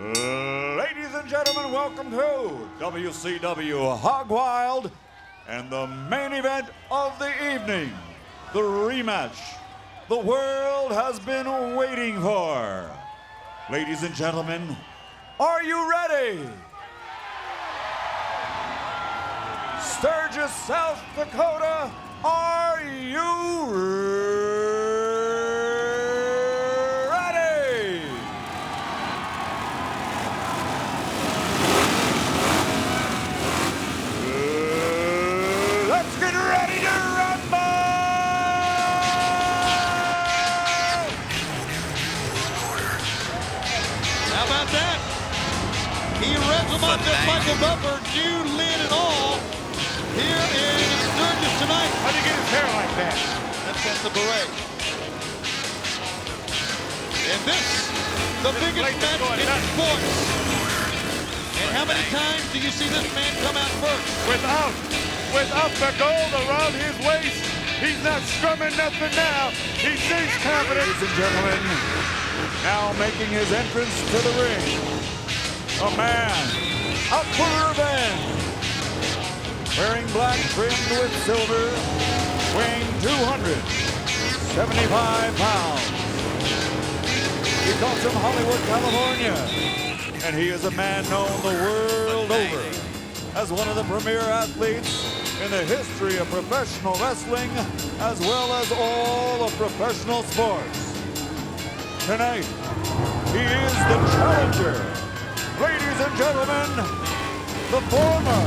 Ladies and gentlemen, welcome to WCW Hog Wild and the main event of the evening, the rematch the world has been waiting for. Ladies and gentlemen, are you ready? Sturgis, South Dakota, are you ready? Let's get ready to rumble! How about that? He revs them up just like a bumper, new lid and all. Here in Sturgis tonight. How do you get his hair like that? That's the beret. And this, the biggest match in sports. And how many times do you see this man come out first? Without the gold around his waist, he's not strumming nothing now. He seems confident. Ladies and gentlemen, now making his entrance to the ring, a man out for revenge. Wearing black trimmed with silver, weighing 275 pounds. He comes from Hollywood, California, and he is a man known the world over as one of the premier athletes in the history of professional wrestling, as well as all of professional sports. Tonight, he is the challenger. Ladies and gentlemen, the former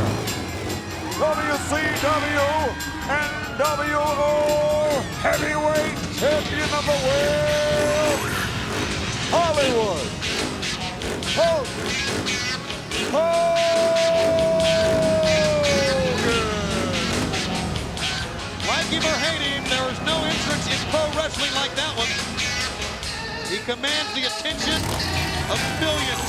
WCW and WO Heavyweight Champion of the World, Hollywood Hogan. Like him or hate him, there is no entrance in pro wrestling like that one. He commands the attention of millions.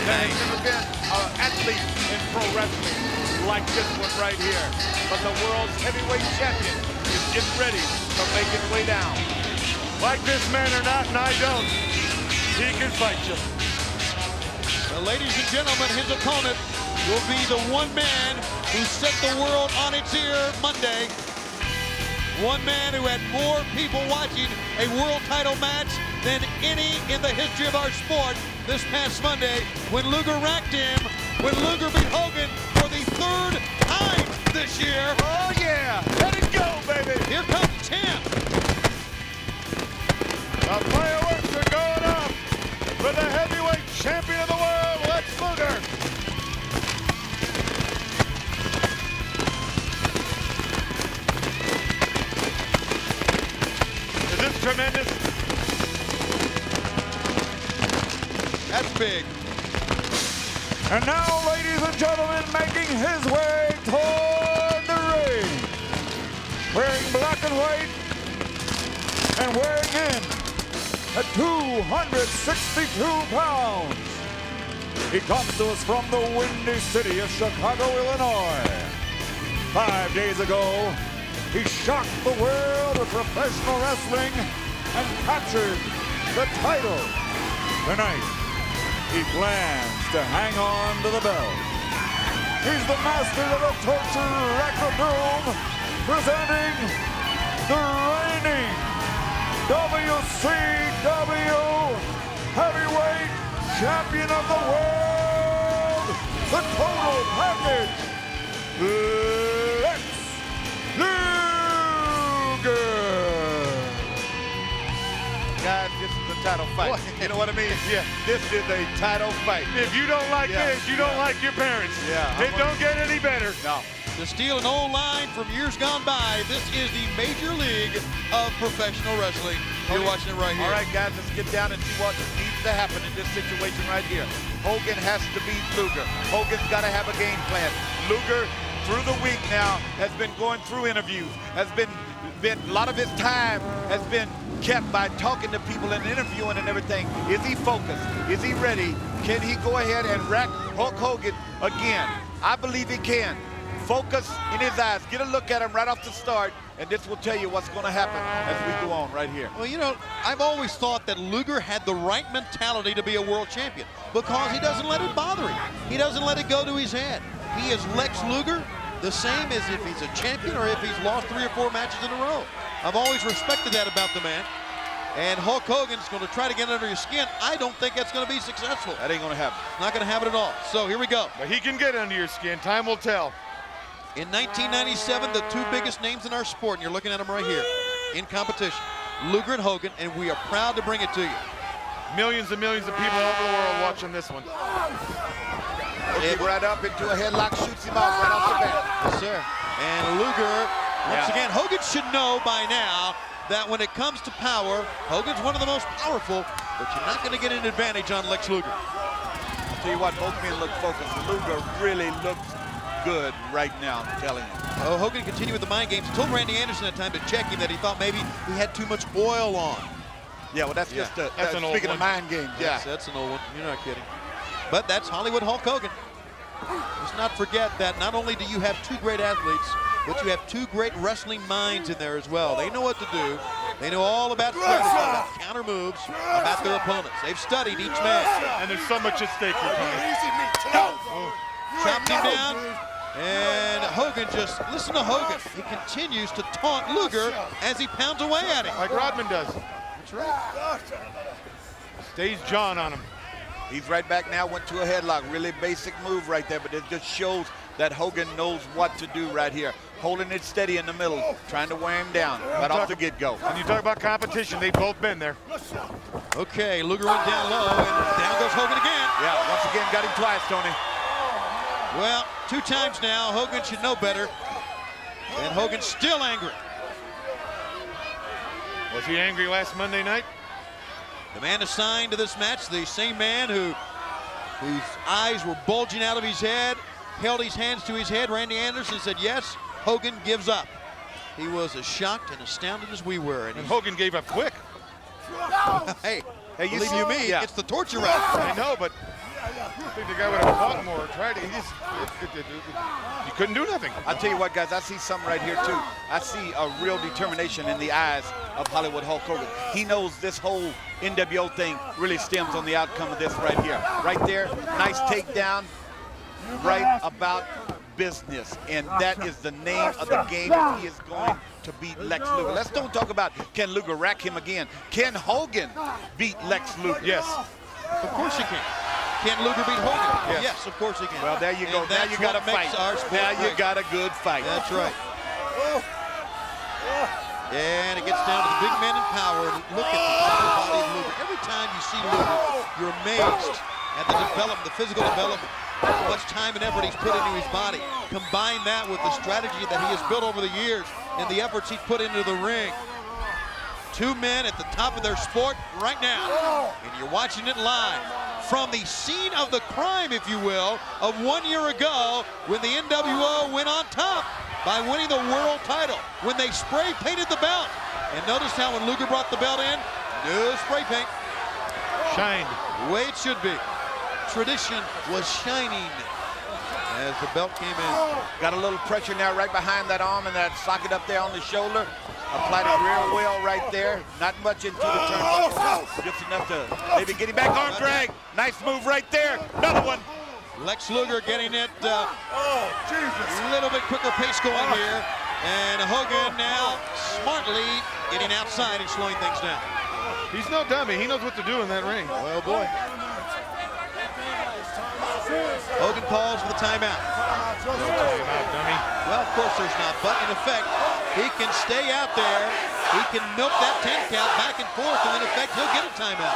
There's never been an athlete in pro wrestling like this one right here. But the world's heavyweight champion is getting ready to make his way down. Like this man or not, and I don't, he can fight you. Well, ladies and gentlemen, his opponent will be the one man who set the world on its ear Monday. One man who had more people watching a world title match than any in the history of our sport this past Monday when Luger racked him, when Luger beat Hogan for the third time this year. Oh yeah, let it go, baby. Here comes Champ. The fireworks are going off for the heavyweight champion of the world, Lex Luger. Is this tremendous? That's big. And now, ladies and gentlemen, making his way toward the ring, wearing black and white and weighing in at 262 pounds. He comes to us from the windy city of Chicago, Illinois. 5 days ago, he shocked the world of professional wrestling and captured the title. Tonight, he plans to hang on to the belt. He's the master of the torture rack of doom, presenting the reigning WCW Heavyweight Champion of the World, the total package, Lex Luger. Guys, this is a title fight. You know what I mean? Yeah, this is a title fight. If you don't like this, you don't like your parents. Yeah, It don't get any better. No. To steal an old line from years gone by, this is the major league of professional wrestling. You're watching it right here. All right, guys, let's get down and see what needs to happen in this situation right here. Hogan has to beat Luger. Hogan's got to have a game plan. Luger, through the week now, has been going through interviews, has been a lot of his time has been kept by talking to people and interviewing and everything. Is he focused? Is he ready? Can he go ahead and rack Hulk Hogan again? I believe he can. Focus in his eyes. Get a look at him right off the start And this will tell you what's going to happen as we go on right here. Well, you know, I've always thought that Luger had the right mentality to be a world champion because he doesn't let it bother him. He doesn't let it go to his head. He is Lex Luger, the same as if he's a champion or if he's lost 3 or 4 matches in a row. I've always respected that about the man. And Hulk Hogan's going to try to get under your skin. I don't think that's going to be successful. That ain't going to happen. Not going to happen at all. So here we go. But he can get under your skin. Time will tell. In 1997, the 2 biggest names in our sport, and you're looking at them right here, in competition, Luger and Hogan, and we are proud to bring it to you. Millions and millions of people all over the world watching this one. Hook right up into a headlock, shoots him off right off the bat. Yes, sir. And Luger, once again, Hogan should know by now that when it comes to power, Hogan's one of the most powerful, but you're not going to get an advantage on Lex Luger. I'll tell you what, both men look focused. Luger really looks good right now, I'm telling you. Oh, Hogan continued with the mind games. He told Randy Anderson that time to check him that he thought maybe he had too much oil on. Yeah, well, that's just that's an old speaking of one. mind games. Yes, that's an old one. You're not kidding. But that's Hollywood Hulk Hogan. Let's not forget that not only do you have 2 great athletes, but you have 2 great wrestling minds in there as well. They know what to do. They know all about strategy, about counter moves, about their opponents. They've studied each man. And there's so much at stake here, Tony. Chopped him down. And Hogan just, listen to Hogan. He continues to taunt Luger as he pounds away at him. Like Rodman does. That's right. Stays John on him. He's right back now, went to a headlock. Really basic move right there, but it just shows that Hogan knows what to do right here. Holding it steady in the middle, trying to wear him down right off the get-go. When you talk about competition, they've both been there. Okay, Luger went down low, and down goes Hogan again. Yeah, once again, got him twice, Tony. Well, 2 times now. Hogan should know better. And Hogan's still angry. Was he angry last Monday night? The man assigned to this match, the same man whose eyes were bulging out of his head, held his hands to his head. Randy Anderson said, yes, Hogan gives up. He was as shocked and astounded as we were. And Hogan gave up quick. Hey, you believe see- you me, yeah. it's the torture rack. I know, but I think the guy would have fought more. Tried to. He couldn't do nothing. I'll tell you what, guys, I see something right here, too. I see a real determination in the eyes of Hollywood Hulk Hogan. He knows this whole NWO thing really stems on the outcome of this right here. Right there, nice takedown, right about business. And that is the name of the game. He is going to beat Lex Luger. Let's don't talk about can Luger rack him again. Can Hogan beat Lex Luger? Yes. Of course he can. Can Luger beat Hogan? Yes, of course he can. Well, there you go. And Now that's you got a what makes fight. our sport Now you great. got a good fight. That's right. And it gets down to the big men in power. And look at the body of Luger. Every time you see Luger, you're amazed at the development, the physical development, how much time and effort he's put into his body. Combine that with the strategy that he has built over the years and the efforts he's put into the ring. 2 men at the top of their sport right now. And you're watching it live from the scene of the crime, if you will, of 1 year ago when the NWO went on top by winning the world title, when they spray painted the belt. And notice how when Luger brought the belt in, no spray paint. Shined. The way it should be. Tradition was shining as the belt came in. Got a little pressure now right behind that arm and that socket up there on the shoulder. Applied it real well right there. Not much into the turnbuckle. Just enough to maybe get him back. Arm drag. Nice move right there. Another one. Lex Luger getting it a little bit quicker pace going here. And Hogan now smartly getting outside and slowing things down. He's no dummy. He knows what to do in that ring. Well, boy. Hogan calls for the timeout. No timeout, dummy. Well, of course there's not, but in effect, he can stay out there. He can milk that 10 count back and forth, and in effect, he'll get a timeout.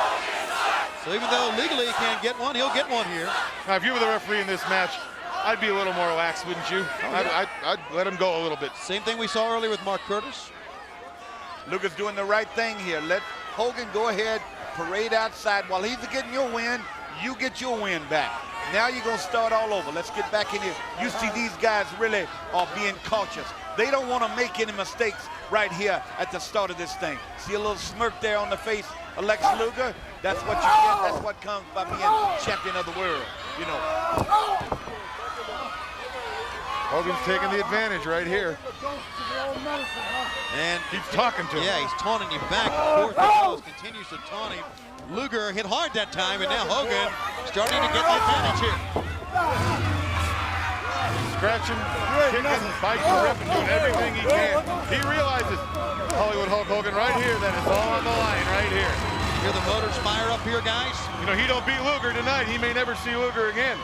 So even though legally he can't get one, he'll get one here. Now, if you were the referee in this match, I'd be a little more lax, wouldn't you? I'd let him go a little bit. Same thing we saw earlier with Mark Curtis. Luger's doing the right thing here. Let Hogan go ahead, parade outside. While he's getting your win, you get your win back. Now you're going to start all over. Let's get back in here. You see these guys really are being cautious. They don't want to make any mistakes right here at the start of this thing. See a little smirk there on the face of Lex Luger? That's what you get. That's what comes by being champion of the world, you know. Hogan's taking the advantage right here. And He's talking to him. yeah, he's taunting him back and forth. Gonzalez continues to taunt him. Luger hit hard that time, and now Hogan starting to get the advantage here. Scratching, kicking, biting, ripping, doing everything he can. He realizes, Hollywood Hulk Hogan right here, that it's all on the line right here. Hear the motors fire up here, guys? You know, he don't beat Luger tonight. He may never see Luger again.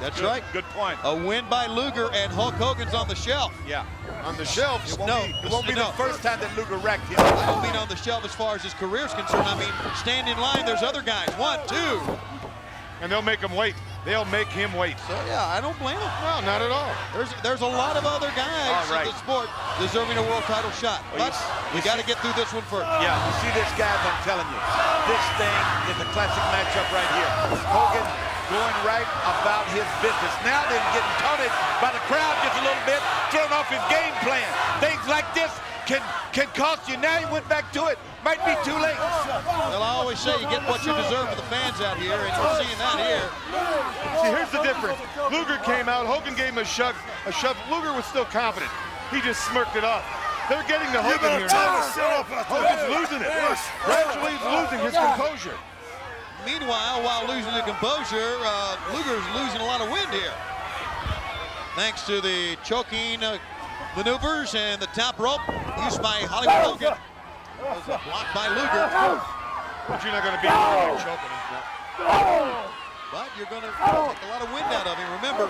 That's right. Good point. A win by Luger, and Hulk Hogan's on the shelf. Yeah. On the shelf. It won't be the first time that Luger wrecked him. I don't mean on the shelf as far as his career is concerned. I mean, stand in line. There's other guys. 1, 2. And they'll make him wait. They'll make him wait. So, yeah, I don't blame him. No, not at all. There's a lot of other guys in the sport deserving a world title shot. Well, But we got to get through this one first. Yeah, you see this, guys, I'm telling you. This thing is a classic matchup right here. Hogan going right about his business. Now they're getting taunted by the crowd just a little bit, throwing off his game plan. Things like this can cost you. Now he went back to it. Might be too late. Well, I always say you get what you deserve for the fans out here, and you're seeing that here. See, here's the difference. Luger came out, Hogan gave him a shove. Luger was still confident. He just smirked it off. They're getting to Hogan here now. Hogan's losing it. Gradually he's losing his composure. Meanwhile, while losing the composure, Luger's losing a lot of wind here. Thanks to the choking maneuvers and the top rope used by Hollywood Hogan. Blocked by Luger. But you're not going to beat Luger by choking him. But you're going to take a lot of wind out of him. Remember,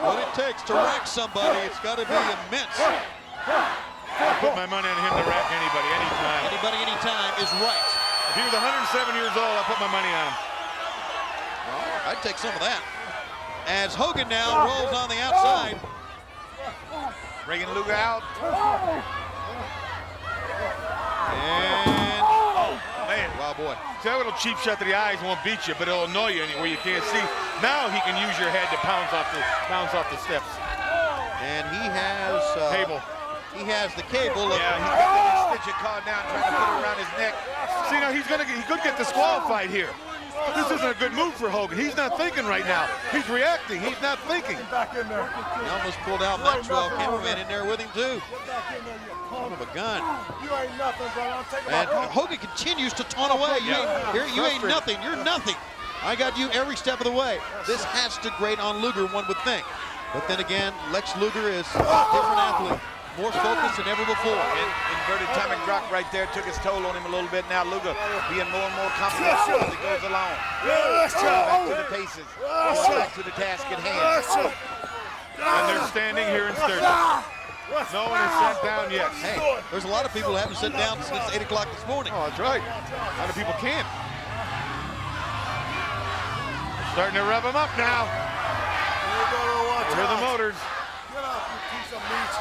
what it takes to rack somebody, it's got to be immense. I put my money on him to rack anybody, anytime. Anybody, anytime is right. If he was 107 years old, I'd put my money on him. Well, I'd take some of that. As Hogan now rolls on the outside. Bringing Luger out. And, Man. wow, boy. See, that little cheap shot to the eyes won't beat you, but it'll annoy you where you can't see. Now he can use your head to bounce off the steps. And he has Cable. He has the cable. Yeah, he got the extension cord down, trying to put it around his neck. See, now he could get disqualified here. This isn't a good move for Hogan. He's not thinking right now. He's reacting. He's not thinking. He almost pulled out Maxwell, cameraman in there with him too. Son of a gun. And Hogan continues to taunt away. You ain't nothing. You're nothing. I got you every step of the way. This has to grate on Luger, one would think. But then again, Lex Luger is a different athlete. More focused than ever before. Inverted atomic drop right there took its toll on him a little bit. Now Luger being more and more confident as he goes along. Back to the paces. Back to the task at hand. And they're standing here in Sturgis. No one has sat down yet. Hey, there's a lot of people who haven't sat down since 8 o'clock this morning. Oh, that's right. A lot of people can't. Starting to rev them up now. Hear the motors. Get up, you piece of meat.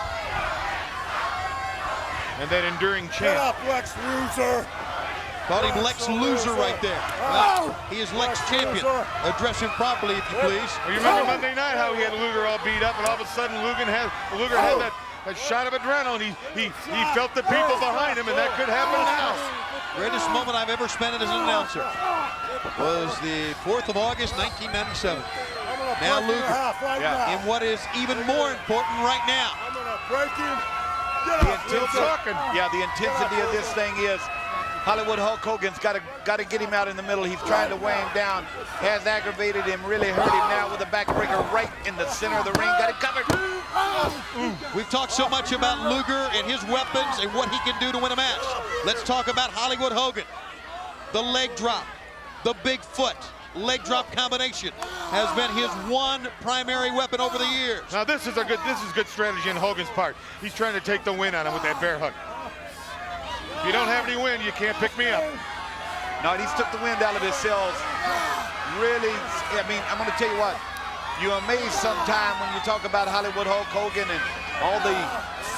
And that enduring Get chant. up, Lex Luger. Called him Lex Luger right there. Well, he is Lex Champion. Address him properly, if you please. Well, you remember Monday night how he had Luger all beat up, and all of a sudden Luger had that shot of adrenaline. He felt the people behind him, and that could happen now. Greatest moment I've ever spent as an announcer was the 4th of August, 1997. Now Luger, in what is even more important right now. I'm gonna break him. The intensity of this thing is Hollywood Hulk Hogan's got to get him out in the middle. He's trying to weigh him down. Has aggravated him, really hurt him now with a backbreaker right in the center of the ring. Got it covered. We've talked so much about Luger and his weapons and what he can do to win a match. Let's talk about Hollywood Hogan. The leg drop, the big foot, leg drop combination has been his one primary weapon over the years. Now this is good strategy on Hogan's part. He's trying to take the win on him with that bear hug. If you don't have any wind, you can't pick me up. No, he's took the wind out of his sails. Really, I mean, I'm going to tell you what. You're amazed sometime when you talk about Hollywood Hulk Hogan and all the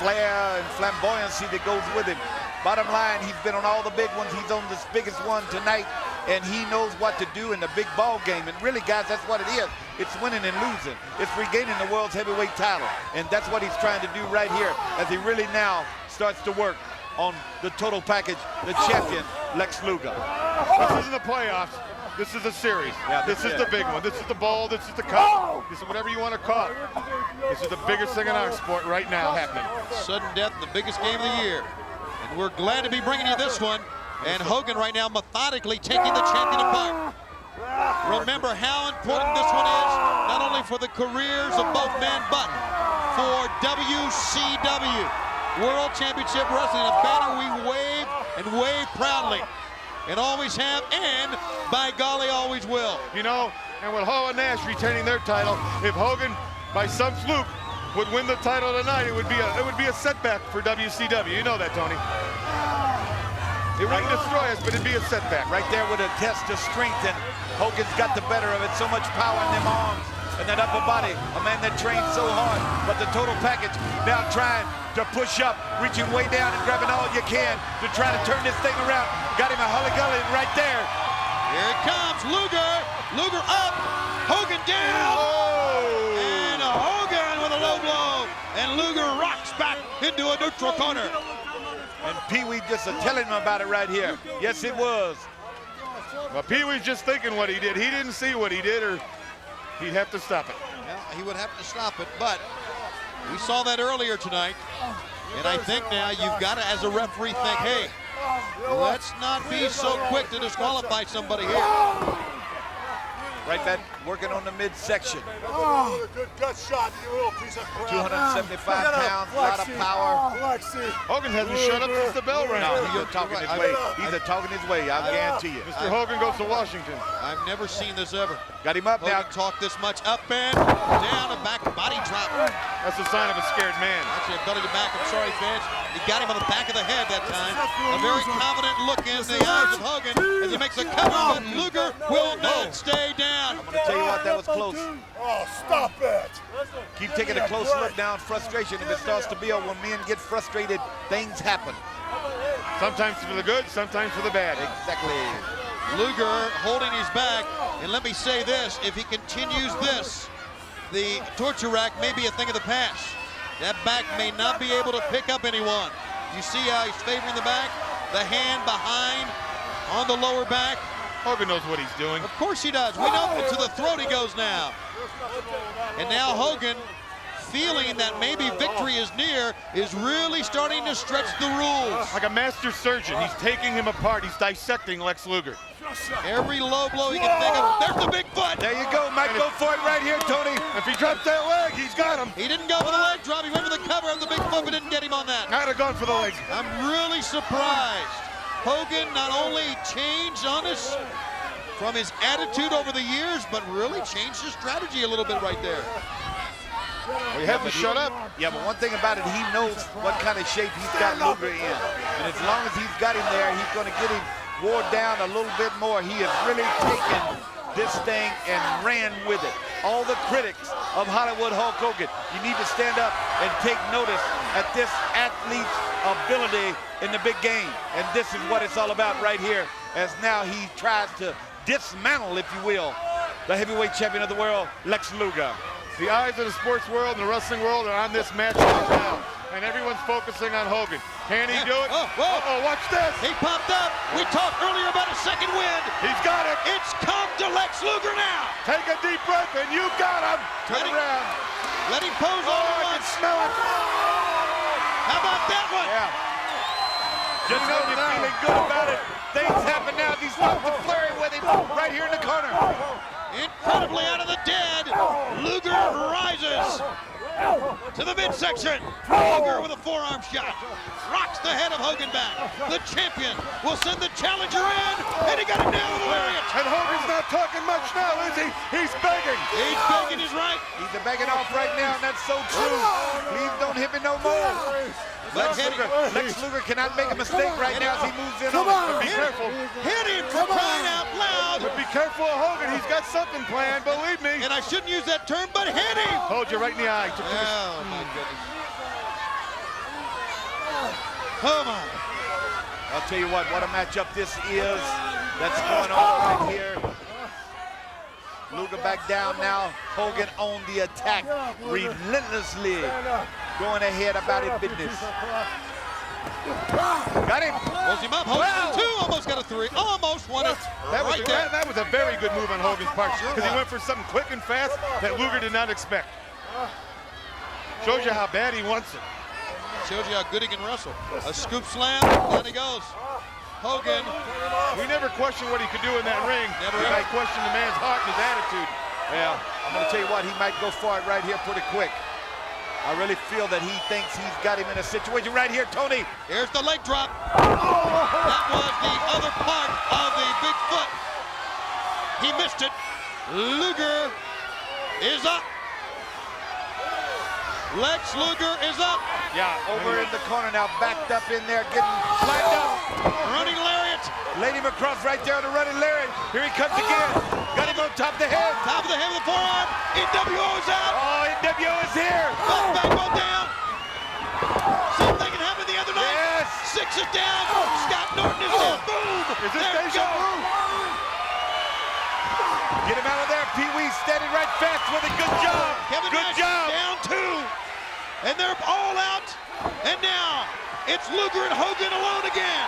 flair and flamboyancy that goes with him. Bottom line, he's been on all the big ones. He's on this biggest one tonight, and he knows what to do in the big ball game. And really, guys, that's what it is. It's winning and losing. It's regaining the world's heavyweight title. And that's what he's trying to do right here as he really now starts to work on the total package, the champion, Lex Luger. This isn't the playoffs. This is a series. Yeah, this is it. the big one. This is the ball. This is the cup. This is whatever you want to call it. This is the biggest thing in our sport right now happening. Sudden death, the biggest game of the year. And we're glad to be bringing you this one. And Hogan right now methodically taking the champion apart. Remember how important this one is, not only for the careers of both men, but for WCW World Championship Wrestling, a banner we wave and wave proudly. And always have, and by golly, always will. You know, and with Hall and Nash retaining their title, if Hogan, by some fluke, would win the title tonight, it would be a setback for WCW. You know that, Tony. It wouldn't destroy us, but it'd be a setback. Right there with a test of strength, and Hogan's got the better of it. So much power in them arms and that upper body. A man that trained so hard, but the total package now trying to push up, reaching way down and grabbing all you can to try to turn this thing around. Got him a Holly-Gully right there. Here it comes, Luger. Luger up, Hogan down. Oh! And Hogan with a low blow. And Luger rocks back into a neutral corner. And Pee Wee just telling him about it right here. Yes, it was. Well, Pee Wee's just thinking what he did. He didn't see what he did, or he'd have to stop it. Well, he would have to stop it, but we saw that earlier tonight. And I think now you've got to, as a referee, think, hey, let's not be so quick to disqualify somebody here. Right back working on the midsection. Oh, good gut shot, you little piece of crap. 275 pounds, a lot of power. Lexi. Hogan hasn't shut up since the bell rang. No, he's talking his way. He's talking his way, I guarantee you. Mr. Hogan goes to Washington. I've never seen this ever. Got him up now. Hogan talk this much. Up and down and back, body drop. That's a sign of a scared man. Actually, belly to back. I'm sorry, fans. He got him on the back of the head that time. A very confident look in the eyes of Hogan as he makes a cover, but Luger will not stay down. I'm going to tell you what, that was close. Oh, stop it. Keep taking a close look down. Frustration, if it starts to build, when men get frustrated, things happen. Sometimes for the good, sometimes for the bad. Exactly. Luger holding his back, and let me say this, if he continues this, the torture rack may be a thing of the past. That back may not be able to pick up anyone. You see how he's favoring the back? The hand behind on the lower back. Hogan knows what he's doing. Of course he does. We know to the throat he goes now. And now Hogan, feeling that maybe victory is near, is really starting to stretch the rules. Like a master surgeon, he's taking him apart. He's dissecting Lex Luger. Every low blow he can think of. There's the big foot. There you go, Mike. Go for it right here, Tony. If he drops that leg, he's got him. He didn't go for the leg drop. He went for the cover of the big foot, but didn't get him on that. I'd have gone for the leg. I'm really surprised. Hogan not only changed on us from his attitude over the years, but really changed his strategy a little bit right there. Well, you have to shut up. Yeah, but one thing about it, he knows what kind of shape he's got Luger in. And as long as he's got him there, he's going to get him wore down a little bit more. He has really taken this thing and ran with it. All the critics of Hollywood Hulk Hogan, you need to stand up and take notice at this athlete's ability in the big game. And this is what it's all about right here, as now he tries to dismantle, if you will, the heavyweight champion of the world, Lex Luger. The eyes of the sports world and the wrestling world are on this match right now, and everyone's focusing on Hogan. Can he do it? Uh-oh, watch this. He popped up. We talked earlier about a second wind. He's got it. It's come to Lex Luger now. Take a deep breath, and you got him. Turn around. Let him pose all Oh, at I can once. smell it. How about that one? Yeah. Just when you're feeling good about it, things happen now. He starts to flurry with him right here in the corner. Incredibly out of the dead, Luger rises to the midsection. Luger with a forearm shot. Rocks the head of Hogan back. The champion will send the challenger in, and he got it down with a lariat. And Hogan's not talking much now, is he? He's begging. He's begging his right. He's begging off right now, and that's so true. Please don't hit me no more. Lex Luger cannot make a mistake right now as he moves in on him. Be careful. Hit him for crying out loud. But be careful of Hogan. He's got something planned, believe me. And I shouldn't use that term, but hit him. Hold you right in the eye. Oh, my goodness. Come on. I'll tell you what a matchup this is that's going on right here. Luger back down now. Hogan on the attack, relentlessly going ahead about his business. Got him. Pulls him up. Hogan 2, almost got a 3. Almost won it. That was a very good move on Hogan's part because he went for something quick and fast that Luger did not expect. Shows you how bad he wants it. Shows you how good he can wrestle. A scoop slam, down he goes. Hogan. We never questioned what he could do in that ring. Never We ever. might question the man's heart and his attitude. Well, I'm going to tell you what, he might go for it right here pretty quick. I really feel that he thinks he's got him in a situation right here, Tony. Here's the leg drop. That was the other part of the big foot. He missed it. Luger is up. Lex Luger is up. Yeah, over in the corner now, backed up in there, getting flagged up. Running lariat. Laid him across right there on the running lariat. Here he comes again. Got him on top of the head. Top of the head with the forearm. NWO is out. Oh, NWO is here. Both back, both down. Same thing can happen the other night. Yes. 6 is down. Scott Norton is down. Boom. Is this There we deja go. vu? Get him out of there. Pee Wee standing right fast with it. Good job. Kevin Good Nash job. down 2. And they're all out. And now it's Luger and Hogan alone again.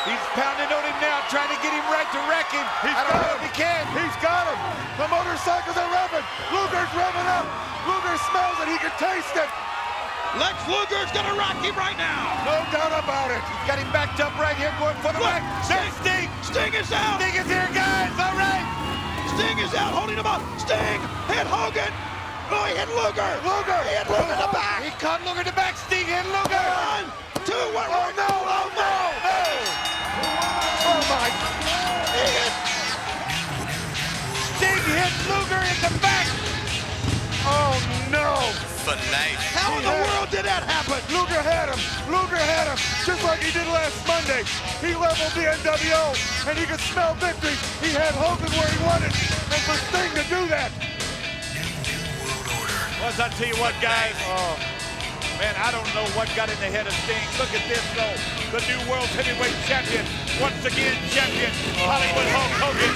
He's pounding on him now, trying to get him right to wreck him. I don't know if he can. He's got him. The motorcycles are revving. Luger's revving up. Luger smells it. He can taste it. Lex Luger's gonna rock him right now. No doubt about it. He's got him backed up right here, going for the Look, back. There's Sting. Sting is out. Sting is here, guys. All right. Sting is out, holding him up. Sting hit Hogan. Oh, he hit Luger. He hit Luger in the back. He caught Luger in the back. Sting hit Luger. 1, 2, 1. Oh, no. Oh, no. No. Oh, my. He hit. Sting hit Luger in the back. Oh, no. How in the world did that happen? Luger had him. Luger had him. Just like he did last Monday. He leveled the NWO, and he could smell victory. He had Hogan where he wanted, and for Sting to do that. Well, I tell you what, guys. Man, I don't know what got in the head of Sting. Look at this, though. The new World Heavyweight Champion. Once again, champion. Hollywood Hogan.